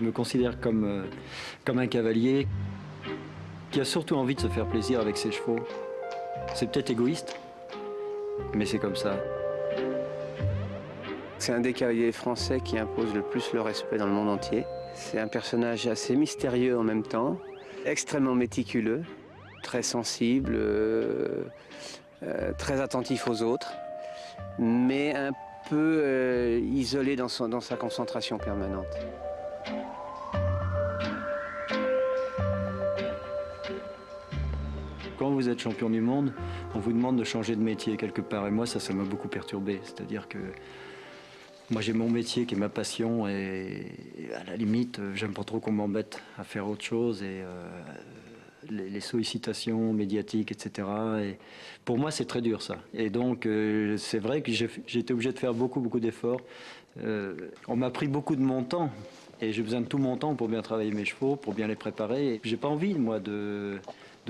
me considère comme un cavalier qui a surtout envie de se faire plaisir avec ses chevaux. C'est peut-être égoïste, mais c'est comme ça. C'est un des cavaliers français qui impose le plus le respect dans le monde entier. C'est un personnage assez mystérieux en même temps, extrêmement méticuleux, très sensible, très attentif aux autres, mais un peu isolé dans sa concentration permanente. Quand vous êtes champion du monde, on vous demande de changer de métier quelque part. Et moi, ça m'a beaucoup perturbé. C'est-à-dire que moi, j'ai mon métier qui est ma passion. Et à la limite, j'aime pas trop qu'on m'embête à faire autre chose. Et les sollicitations médiatiques, etc. Et pour moi, c'est très dur, ça. Et donc, c'est vrai que j'ai été obligé de faire beaucoup d'efforts. On m'a pris beaucoup de mon temps. Et j'ai besoin de tout mon temps pour bien travailler mes chevaux, pour bien les préparer. Et j'ai pas envie, moi, de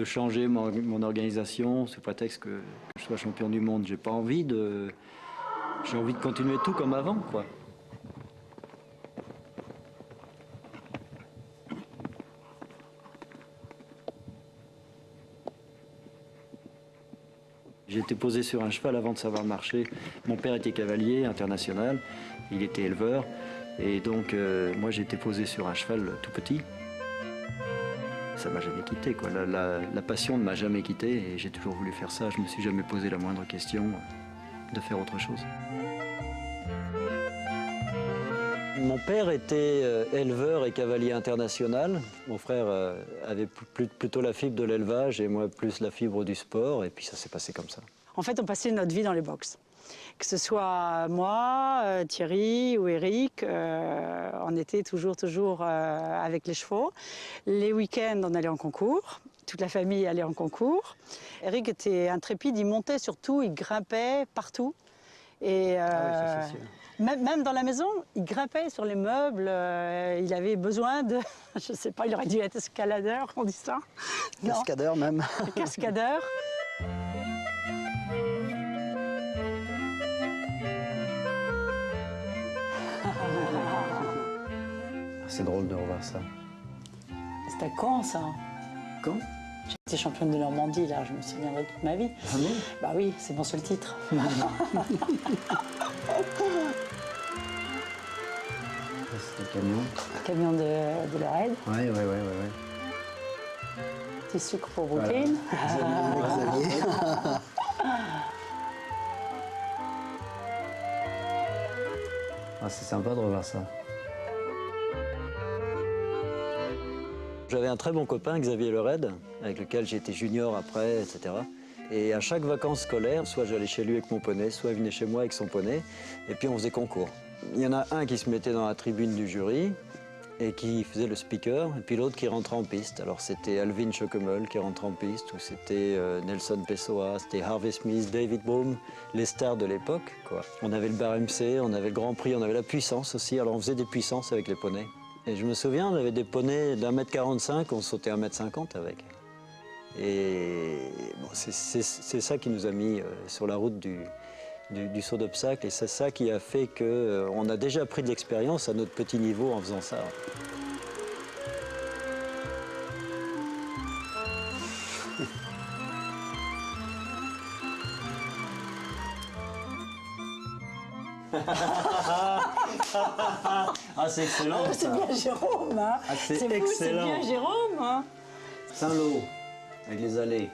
changer mon organisation sous prétexte que je sois champion du monde. J'ai envie de continuer tout comme avant, quoi. J'ai été posé sur un cheval avant de savoir marcher. Mon père était cavalier international, il était éleveur. Et donc, moi, j'ai été posé sur un cheval tout petit. Ça m'a jamais quitté, quoi. La passion ne m'a jamais quitté et j'ai toujours voulu faire ça. Je me suis jamais posé la moindre question de faire autre chose. Mon père était éleveur et cavalier international. Mon frère avait plutôt la fibre de l'élevage et moi plus la fibre du sport. Et puis ça s'est passé comme ça. En fait, on passait notre vie dans les box. Que ce soit moi, Thierry ou Eric, on était toujours avec les chevaux. Les week-ends, on allait en concours. Toute la famille allait en concours. Eric était intrépide, il montait sur tout, il grimpait partout. Et Ah oui, ça c'est sûr. même dans la maison, il grimpait sur les meubles. Il avait besoin de... Je ne sais pas, il aurait dû être escaladeur, on dit ça. Cascadeur même. Cascadeur. C'est drôle de revoir ça. C'était quand, ça? Quand? J'étais championne de Normandie, là, je me souviendrai toute ma vie. Ah bon? Bah oui, c'est mon seul titre. C'est le camion. Camion de la Raid. Ouais. Petit sucre pour Brooklyn. Xavier. Ah, c'est sympa de revoir ça. J'avais un très bon copain, Xavier Lered, avec lequel j'ai été junior après, etc. Et à chaque vacances scolaires, soit j'allais chez lui avec mon poney, soit il venait chez moi avec son poney, et puis on faisait concours. Il y en a un qui se mettait dans la tribune du jury et qui faisait le speaker, et puis l'autre qui rentrait en piste. Alors c'était Alvin Chocomel qui rentrait en piste, ou c'était Nelson Pessoa, c'était Harvey Smith, David Bohm, les stars de l'époque, quoi. On avait le bar MC, on avait le Grand Prix, on avait la puissance aussi, alors on faisait des puissances avec les poneys. Et je me souviens, on avait des poneys d'1,45 m, on sautait 1,50 m avec. Et bon, c'est ça qui nous a mis sur la route du saut d'obstacle, et c'est ça qui a fait qu'on a déjà pris de l'expérience à notre petit niveau en faisant ça. Ah, c'est excellent. Ah, c'est bien Jérôme, hein. Ah, c'est fou, excellent. c'est bien Jérôme, hein. Saint-Lô, avec les allées.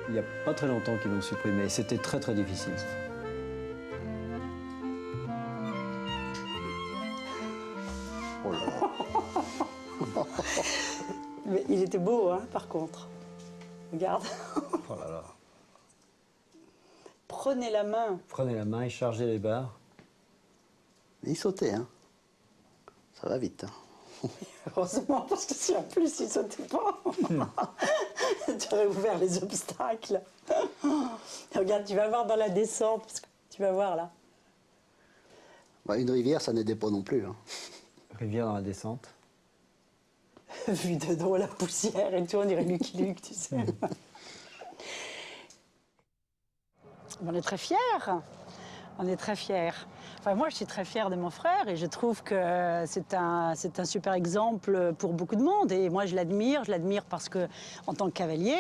Il n'y a pas très longtemps qu'ils l'ont supprimé. C'était très difficile. Oh là. Mais il était beau, hein, par contre. Regarde. Oh là là. Prenez la main. Prenez la main et chargez les barres. Mais il sautait, hein. Ça va vite, hein. Heureusement, parce que si en plus il sautait pas, tu aurais ouvert les obstacles. Regarde, tu vas voir dans la descente, parce que tu vas voir là. Bah, une rivière, ça n'aidait pas non plus, hein. Rivière dans la descente. Vu de dos, la poussière et tout, on dirait Lucky Luke, tu sais. On est très fiers. On est très fiers. Enfin, moi, je suis très fière de mon frère et je trouve que c'est un super exemple pour beaucoup de monde. Et moi, je l'admire parce que, en tant que cavalier,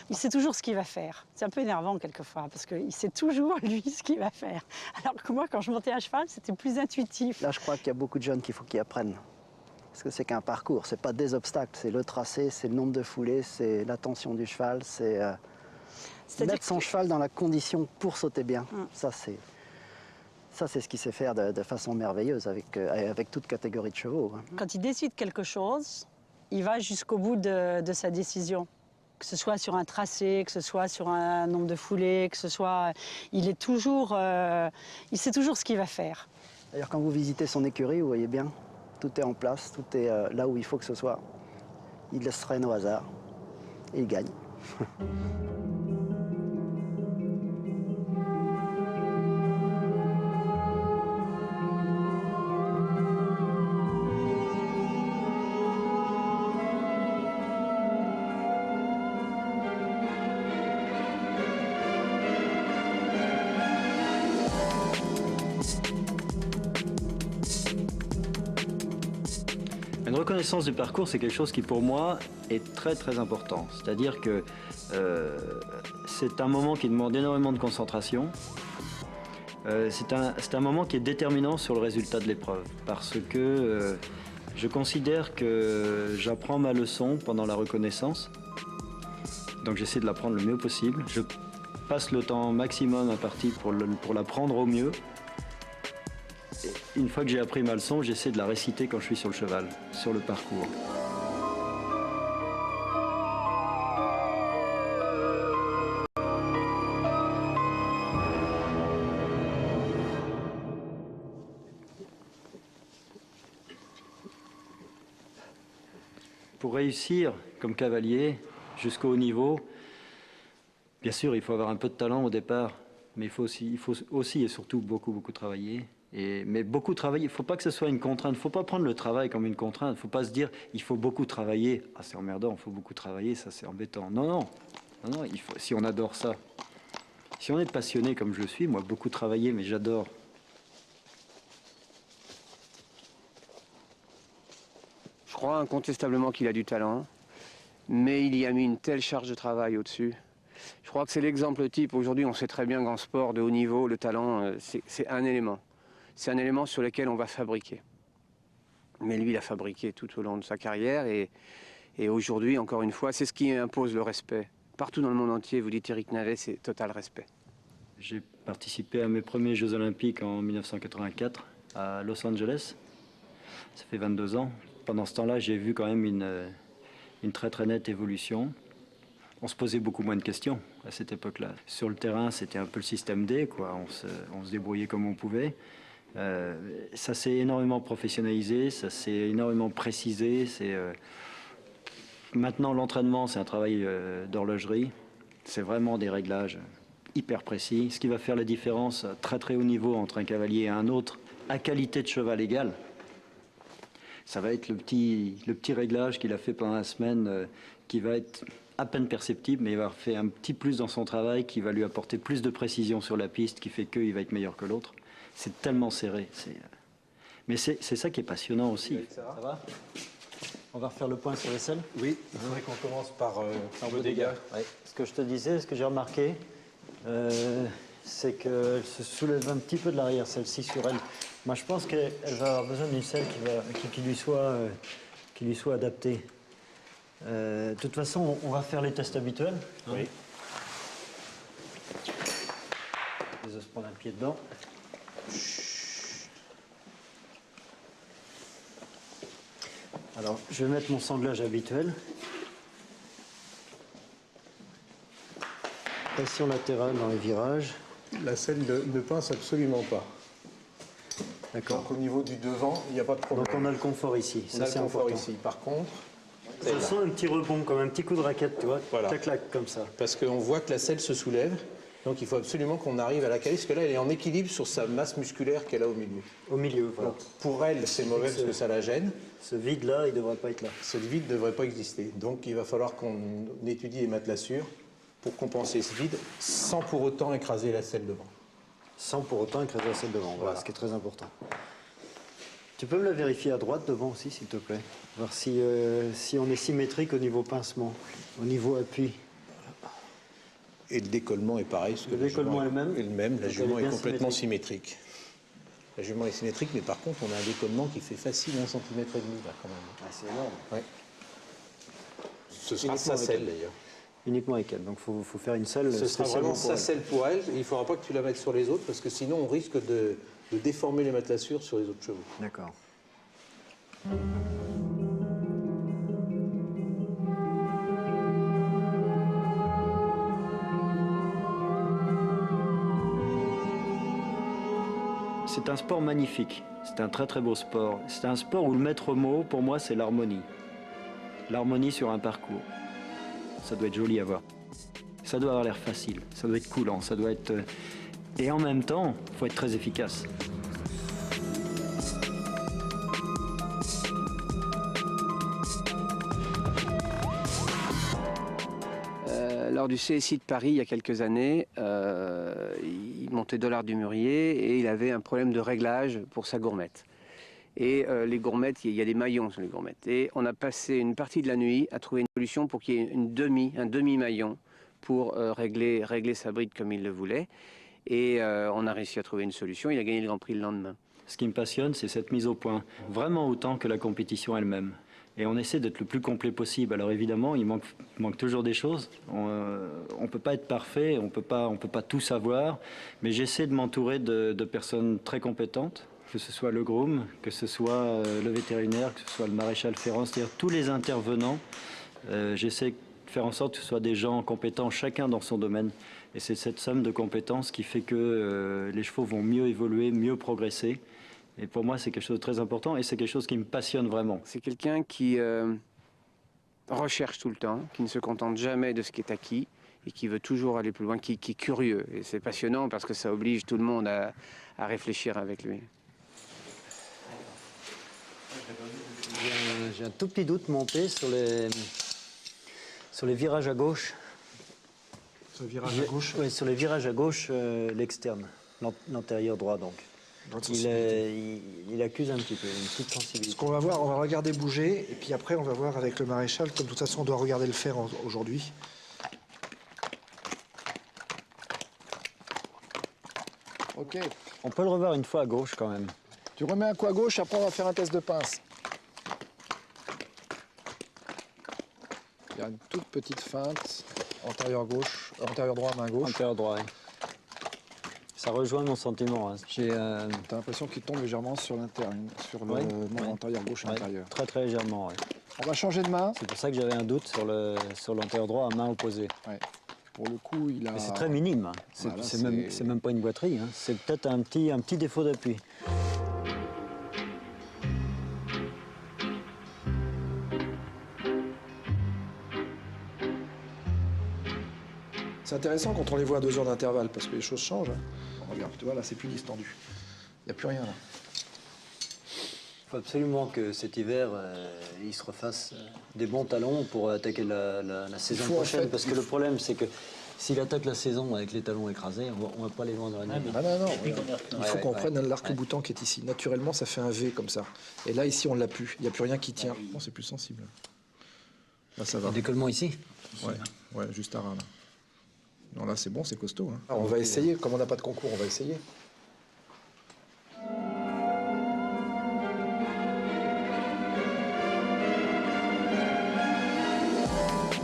il sait toujours ce qu'il va faire. C'est un peu énervant quelquefois parce qu'il sait toujours, lui, ce qu'il va faire. Alors que moi, quand je montais à cheval, c'était plus intuitif. Là, je crois qu'il y a beaucoup de jeunes qu'il faut qu'ils apprennent. Parce que c'est qu'un parcours, c'est pas des obstacles, c'est le tracé, c'est le nombre de foulées, c'est l'attention du cheval, c'est mettre son cheval dans la condition pour sauter bien. Ça, c'est ce qu'il sait faire de façon merveilleuse avec toute catégorie de chevaux. Quand il décide quelque chose, il va jusqu'au bout de sa décision. Que ce soit sur un tracé, que ce soit sur un nombre de foulées, que ce soit... il sait toujours ce qu'il va faire. D'ailleurs, quand vous visitez son écurie, vous voyez bien, tout est en place, tout est là où il faut que ce soit. Il laisse rien au hasard et il gagne. Une reconnaissance du parcours, c'est quelque chose qui, pour moi, est très très important. C'est-à-dire que c'est un moment qui demande énormément de concentration. C'est un moment qui est déterminant sur le résultat de l'épreuve. Parce que je considère que j'apprends ma leçon pendant la reconnaissance. Donc j'essaie de l'apprendre le mieux possible. Je passe le temps maximum imparti pour l'apprendre au mieux. Une fois que j'ai appris ma leçon, j'essaie de la réciter quand je suis sur le cheval, sur le parcours. Pour réussir comme cavalier jusqu'au haut niveau, bien sûr, il faut avoir un peu de talent au départ, mais il faut aussi et surtout beaucoup travailler. Mais beaucoup travailler, il ne faut pas que ce soit une contrainte. Il ne faut pas prendre le travail comme une contrainte. Il ne faut pas se dire il faut beaucoup travailler. Ah, c'est emmerdant, il faut beaucoup travailler, ça c'est embêtant. Non, si on adore ça. Si on est passionné comme je le suis, moi, beaucoup travailler, mais j'adore. Je crois incontestablement qu'il a du talent, mais il y a mis une telle charge de travail au-dessus. Je crois que c'est l'exemple type. Aujourd'hui, on sait très bien qu'en sport de haut niveau, le talent, c'est un élément. C'est un élément sur lequel on va fabriquer. Mais lui, il a fabriqué tout au long de sa carrière et aujourd'hui, encore une fois, c'est ce qui impose le respect. Partout dans le monde entier, vous dites Éric Navet, c'est total respect. J'ai participé à mes premiers Jeux Olympiques en 1984 à Los Angeles. Ça fait 22 ans. Pendant ce temps-là, j'ai vu quand même une très nette évolution. On se posait beaucoup moins de questions à cette époque-là. Sur le terrain, c'était un peu le système D, quoi. On se débrouillait comme on pouvait. Ça s'est énormément professionnalisé, ça s'est énormément précisé. Maintenant, l'entraînement, c'est un travail d'horlogerie. C'est vraiment des réglages hyper précis. Ce qui va faire la différence à très haut niveau entre un cavalier et un autre, à qualité de cheval égale, ça va être le petit réglage qu'il a fait pendant la semaine, qui va être à peine perceptible, mais il va faire un petit plus dans son travail qui va lui apporter plus de précision sur la piste, qui fait qu'il va être meilleur que l'autre. C'est tellement serré. Mais c'est ça qui est passionnant aussi. Ça va ? On va refaire le point sur les selles ? Oui, il faudrait qu'on commence par vos dégâts. Ouais. Ce que je te disais, ce que j'ai remarqué, c'est qu'elle se soulève un petit peu de l'arrière, celle-ci sur elle. Moi, je pense qu'elle va avoir besoin d'une selle qui lui soit adaptée. De toute façon, on va faire les tests habituels. Oui. Je vais se prendre un pied dedans. Alors, je vais mettre mon sanglage habituel. Pression latérale dans les virages. La selle ne pince absolument pas. D'accord. Donc au niveau du devant, il n'y a pas de problème. Donc on a le confort ici. On a le confort ici. Par contre, je sens un petit rebond, comme un petit coup de raquette, tu vois. Voilà. Tac-clac, comme ça. parce qu'on voit que la selle se soulève, donc il faut absolument qu'on arrive à la caler, parce que là, elle est en équilibre sur sa masse musculaire qu'elle a au milieu. Au milieu, voilà. Donc pour elle, c'est mauvais parce que ça la gêne. Ce vide-là, il ne devrait pas être là. Ce vide ne devrait pas exister. Donc il va falloir qu'on étudie les matelassures pour compenser ce vide, sans pour autant écraser la selle devant. Sans pour autant écraser celle devant, voilà ce qui est très important. Tu peux me la vérifier à droite devant aussi, s'il te plaît. Voir si, si on est symétrique au niveau pincement, au niveau appui. Et le décollement est pareil. Parce que Le décollement est le même. est le même. La Donc jument elle est est bien complètement symétrique. La jument est symétrique, mais par contre, on a un décollement qui fait facile 1,5 cm là, quand même. Ah, c'est énorme. Ouais. Ce sera Uniquement sa avec selle elle. d'ailleurs. Uniquement avec elle. Donc il faut faire une selle. Ce sera spécialement vraiment pour sa elle. selle pour elle. Il ne faudra pas que tu la mettes sur les autres parce que sinon on risque de déformer les matelassures sur les autres chevaux. D'accord. C'est un sport magnifique, c'est un très très beau sport. C'est un sport où le maître mot, pour moi, c'est l'harmonie. L'harmonie sur un parcours. Ça doit être joli à voir. Ça doit avoir l'air facile, ça doit être coulant, ça doit être... Et en même temps, il faut être très efficace. Lors du CSI de Paris, il y a quelques années, il montait $, du Mûrier et il avait un problème de réglage pour sa gourmette. Et les gourmettes, il y a des maillons sur les gourmettes. Et on a passé une partie de la nuit à trouver une solution pour qu'il y ait un demi-maillon pour régler sa bride comme il le voulait. Et on a réussi à trouver une solution. Il a gagné le Grand Prix le lendemain. Ce qui me passionne, c'est cette mise au point, vraiment autant que la compétition elle-même. Et on essaie d'être le plus complet possible. Alors évidemment, il manque toujours des choses. On ne peut pas être parfait, on peut pas tout savoir. Mais j'essaie de m'entourer de personnes très compétentes, que ce soit le groom, que ce soit le vétérinaire, que ce soit le maréchal ferrant, c'est-à-dire tous les intervenants. J'essaie de faire en sorte que ce soit des gens compétents, chacun dans son domaine. Et c'est cette somme de compétences qui fait que les chevaux vont mieux évoluer, mieux progresser. Et pour moi, c'est quelque chose de très important et c'est quelque chose qui me passionne vraiment. C'est quelqu'un qui recherche tout le temps, qui ne se contente jamais de ce qui est acquis et qui veut toujours aller plus loin, qui est curieux. Et c'est passionnant parce que ça oblige tout le monde à réfléchir avec lui. J'ai un tout petit doute monté sur les virages à gauche. Sur le virage à gauche? Oui, sur les virages à gauche, l'externe, l'antérieur droit donc. Il accuse un petit peu, une petite sensibilité. Ce qu'on va voir, on va regarder bouger, et puis après on va voir avec le maréchal, comme de toute façon on doit regarder le faire aujourd'hui. Ok. On peut le revoir une fois à gauche quand même. Tu remets un coup à gauche, après on va faire un test de pince. Il y a une toute petite feinte, antérieur gauche, antérieur droit, main gauche. Antérieur droit, oui. Ça rejoint mon sentiment. Hein. T'as l'impression qu'il tombe légèrement sur l'intérieur, sur le antérieur gauche et l'intérieur. Très très légèrement, oui. On va changer de main. C'est pour ça que j'avais un doute sur l'antérieur droit à main opposée. Ouais. Pour le coup, il a... Mais c'est très minime. Hein. Voilà, c'est même pas une boiterie. Hein. C'est peut-être un petit défaut d'appui. C'est intéressant quand on les voit à 2 heures d'intervalle, parce que les choses changent. Hein. Regarde, tu vois, là, c'est plus distendu. Il n'y a plus rien, là. Il faut absolument que cet hiver, il se refasse des bons talons pour attaquer la saison prochaine. En fait, parce que le problème, c'est que s'il attaque la saison avec les talons écrasés, on ne va pas les vendre à la nuit. Ah non. Il faut qu'on prenne l'arc-boutant qui est ici. Naturellement, ça fait un V comme ça. Et là, ici, on ne l'a plus. Il n'y a plus rien qui tient. Bon, c'est plus sensible. Là, ça va. Le décollement ici? Ouais, juste à ras, là. Non, là, c'est bon, c'est costaud. Hein. Alors, on va essayer. Comme on n'a pas de concours, on va essayer.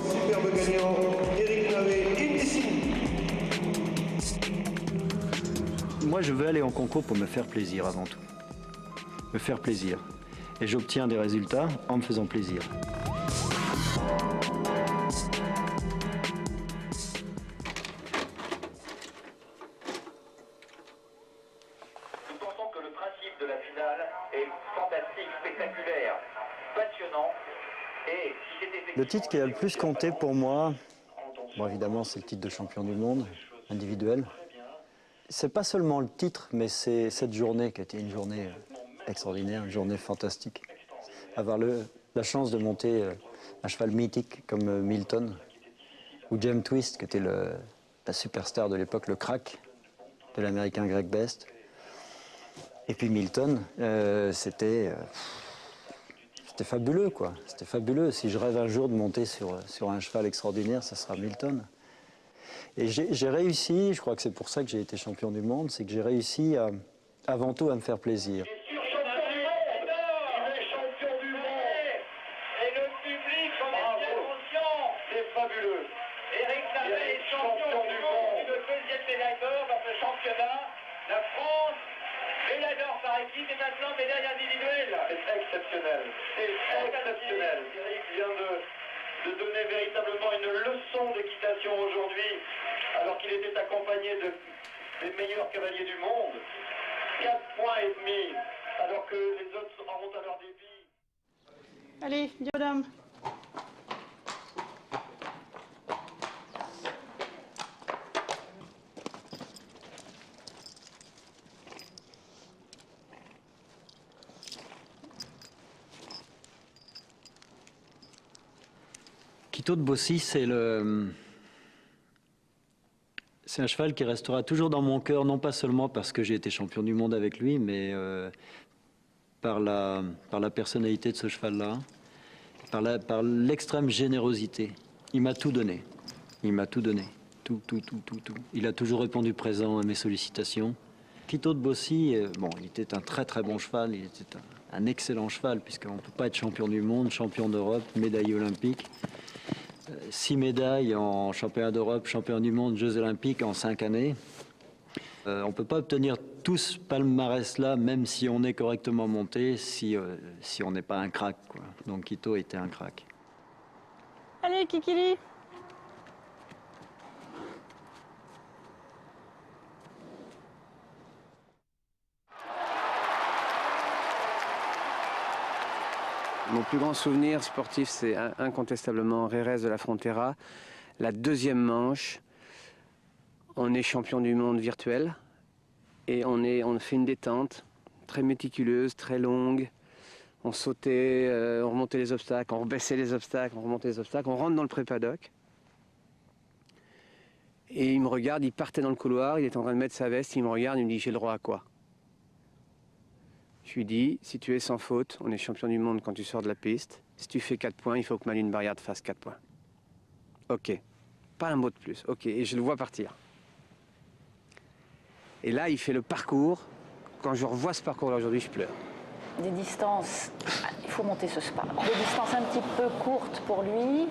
Superbe gagnant, Éric Navet, Indécis. Moi, je veux aller en concours pour me faire plaisir avant tout. Me faire plaisir. Et j'obtiens des résultats en me faisant plaisir. Le titre qui a le plus compté pour moi, bon évidemment c'est le titre de champion du monde, individuel. C'est pas seulement le titre, mais c'est cette journée qui a été une journée extraordinaire, une journée fantastique. Avoir la chance de monter un cheval mythique comme Milton, ou James Twist, qui était la superstar de l'époque, le crack. de l'américain Greg Best. Et puis Milton, c'était fabuleux, quoi. C'était fabuleux. Si je rêve un jour de monter sur un cheval extraordinaire, ça sera Milton. Et j'ai réussi, je crois que c'est pour ça que j'ai été champion du monde, c'est que j'ai réussi avant tout à me faire plaisir. De donner véritablement une leçon d'équitation aujourd'hui, alors qu'il était accompagné des meilleurs cavaliers du monde. 4 points et demi, alors que les autres remontent à leur débit. Allez, Diodame. Quito de Bossy, c'est un cheval qui restera toujours dans mon cœur, non pas seulement parce que j'ai été champion du monde avec lui, mais par la personnalité de ce cheval-là, par l'extrême générosité. Il m'a tout donné. Il m'a tout donné. Tout. Il a toujours répondu présent à mes sollicitations. Quito de Bossy, bon, il était un très très bon cheval, il était un excellent cheval, puisqu'on ne peut pas être champion du monde, champion d'Europe, médaille olympique. 6 médailles en championnat d'Europe, champion du monde, Jeux olympiques en 5 années. On ne peut pas obtenir tout ce palmarès-là, même si on est correctement monté, si on n'est pas un crack, quoi. Donc Quito était un crack. Allez, Kikili. Mon plus grand souvenir sportif, c'est incontestablement Jerez de la Frontera. La deuxième manche, on est champion du monde virtuel et on fait une détente très méticuleuse, très longue. On sautait, on remontait les obstacles, on rebaissait les obstacles, on remontait les obstacles. On rentre dans le pré-paddock et il me regarde, il partait dans le couloir, il est en train de mettre sa veste, il me regarde, il me dit « j'ai le droit à quoi ?» Je lui dis, si tu es sans faute, on est champion du monde quand tu sors de la piste. Si tu fais 4 points, il faut que Malune Barrière te fasse 4 points. Ok. Pas un mot de plus. Ok. Et je le vois partir. Et là, il fait le parcours. Quand je revois ce parcours-là aujourd'hui, je pleure. Des distances, il faut monter ce spa. Des distances un petit peu courtes pour lui.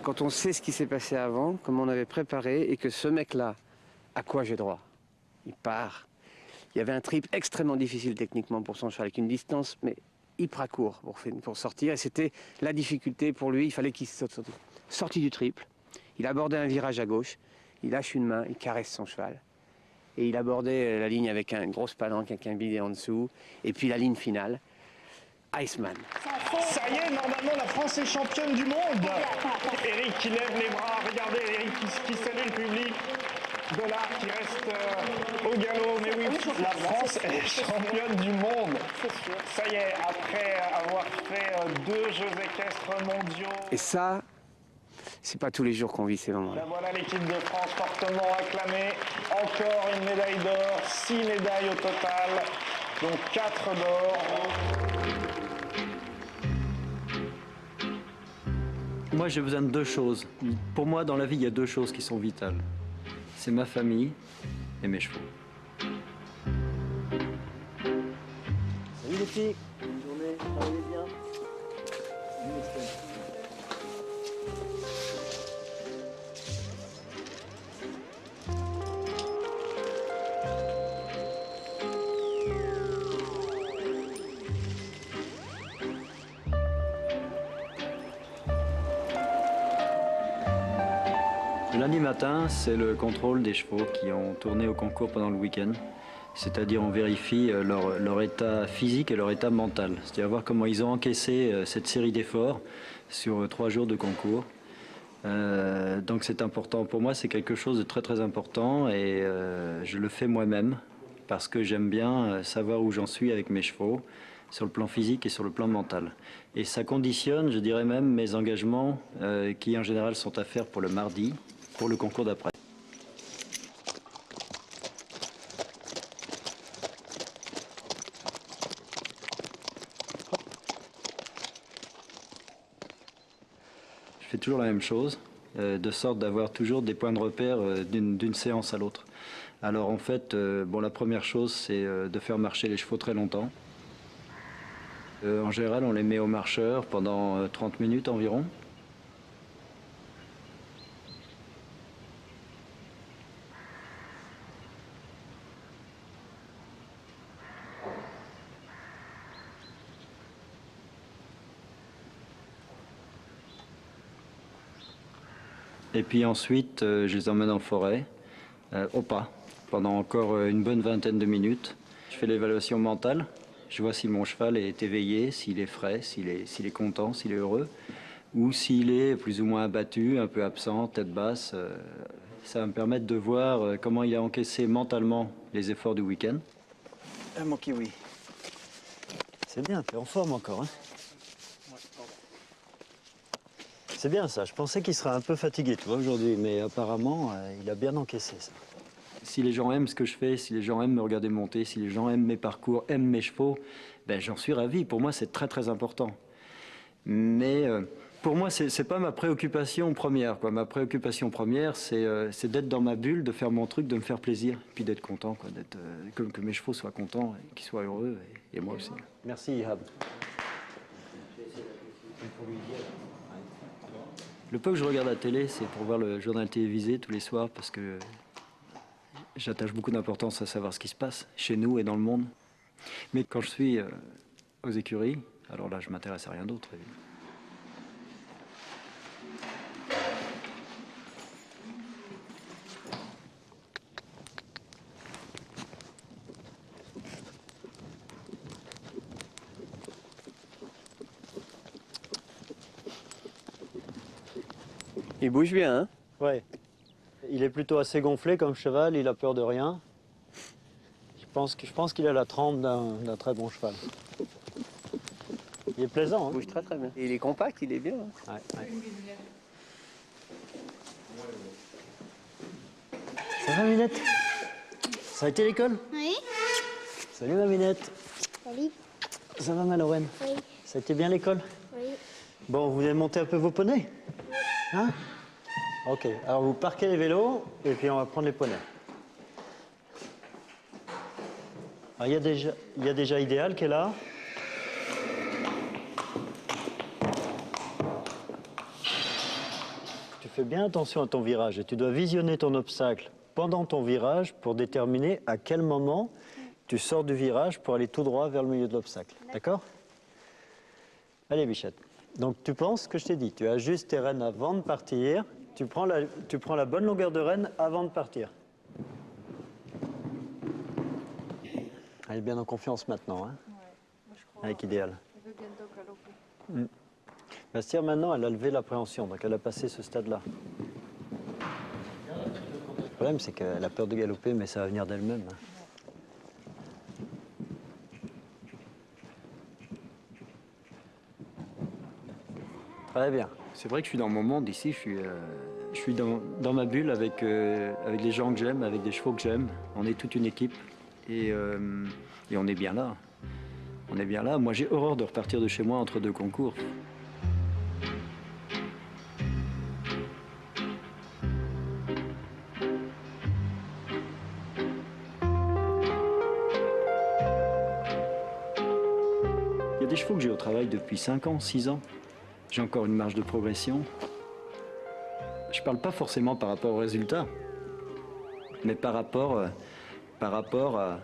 Quand on sait ce qui s'est passé avant, comment on avait préparé, et que ce mec-là, à quoi j'ai droit? Il part. Il y avait un triple extrêmement difficile techniquement pour son cheval, avec une distance mais hyper court pour sortir. Et c'était la difficulté pour lui, il fallait qu'il sorti du triple. Il abordait un virage à gauche, il lâche une main, il caresse son cheval. Et il abordait la ligne avec une grosse palanque, avec un bidet en dessous. Et puis la ligne finale, Iceman. Ça y est, normalement la France est championne du monde. Eric qui lève les bras, regardez Eric qui salue le public. Delard qui reste au galop, mais oui, la France est championne du monde. Ça y est, après avoir fait 2 Jeux équestres mondiaux. Et ça, c'est pas tous les jours qu'on vit ces moments-là. Voilà l'équipe de France fortement acclamée. Encore une médaille d'or, 6 médailles au total, donc 4 d'or. Moi, j'ai besoin de 2 choses. Pour moi, dans la vie, il y a 2 choses qui sont vitales. C'est ma famille et mes chevaux. Salut les filles, bonne journée, travaillez bien. Le lundi matin, c'est le contrôle des chevaux qui ont tourné au concours pendant le week-end. C'est-à-dire on vérifie leur état physique et leur état mental. C'est-à-dire voir comment ils ont encaissé cette série d'efforts sur 3 jours de concours. Donc c'est important. Pour moi, c'est quelque chose de très très important et je le fais moi-même parce que j'aime bien savoir où j'en suis avec mes chevaux sur le plan physique et sur le plan mental. Et ça conditionne, je dirais même, mes engagements qui en général sont à faire pour le mardi, pour le concours d'après. toujours la même chose, de sorte d'avoir toujours des points de repère d'une séance à l'autre. Alors en fait, bon, la première chose, c'est de faire marcher les chevaux très longtemps. En général, on les met au marcheur pendant 30 minutes environ. Et puis ensuite, je les emmène en forêt, au pas, pendant encore une bonne vingtaine de minutes. Je fais l'évaluation mentale. Je vois si mon cheval est éveillé, s'il est frais, s'il est content, s'il est heureux, ou s'il est plus ou moins abattu, un peu absent, tête basse. Ça va me permettre de voir comment il a encaissé mentalement les efforts du week-end. Ah, mon kiwi. C'est bien, t'es en forme encore, hein? C'est bien ça, je pensais qu'il serait un peu fatigué, tu vois, aujourd'hui, mais apparemment, il a bien encaissé ça. Si les gens aiment ce que je fais, si les gens aiment me regarder monter, si les gens aiment mes parcours, aiment mes chevaux, ben j'en suis ravi. Pour moi, c'est très très important. Mais pour moi, c'est pas ma préoccupation première, quoi. Ma préoccupation première, c'est d'être dans ma bulle, de faire mon truc, de me faire plaisir, puis d'être content, quoi, que mes chevaux soient contents, qu'ils soient heureux, et moi aussi. Merci, Ihab. Le peu que je regarde la télé, c'est pour voir le journal télévisé tous les soirs, parce que j'attache beaucoup d'importance à savoir ce qui se passe chez nous et dans le monde. Mais quand je suis aux écuries, alors là, je m'intéresse à rien d'autre. Il bouge bien, hein? Ouais. Il est plutôt assez gonflé comme cheval, il a peur de rien. Je pense qu'il a la trempe d'un très bon cheval. Il est plaisant, hein? Il bouge très très bien. Et il est compact, il est bien. Hein? Ouais, ouais. Ça va, Minette? Ça a été l'école? Oui. Salut, ma Minette. Salut. Ça va, ma Lorraine? Oui. Ça a été bien l'école? Oui. Bon, vous voulez monter un peu vos poneys? Hein? Ok, alors vous parquez les vélos et puis on va prendre les poneys. Alors, il y a déjà Idéal qui est là. Tu fais bien attention à ton virage et tu dois visionner ton obstacle pendant ton virage pour déterminer à quel moment tu sors du virage pour aller tout droit vers le milieu de l'obstacle. D'accord? Allez, Bichette. Donc tu penses ce que je t'ai dit, tu ajustes tes rênes avant de partir, tu prends la bonne longueur de rêne avant de partir. Elle est bien en confiance maintenant, hein? Ouais, moi je crois. Avec Idéal. Elle veut bientôt galoper. Bastia, maintenant, elle a levé l'appréhension, donc elle a passé ce stade-là. Le problème, c'est qu'elle a peur de galoper, mais ça va venir d'elle-même. Hein. Très bien. C'est vrai que je suis dans mon monde ici, je suis dans ma bulle avec les gens que j'aime, avec des chevaux que j'aime. On est toute une équipe et on est bien là. On est bien là. Moi, j'ai horreur de repartir de chez moi entre deux concours. Il y a des chevaux que j'ai au travail depuis 5 ans, 6 ans. J'ai encore une marge de progression. Je ne parle pas forcément par rapport aux résultats, mais par rapport à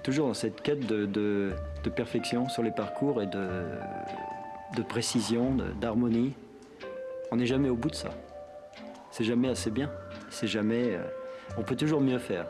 toujours dans cette quête de perfection sur les parcours et de précision, d'harmonie. On n'est jamais au bout de ça. C'est jamais assez bien. C'est jamais. On peut toujours mieux faire.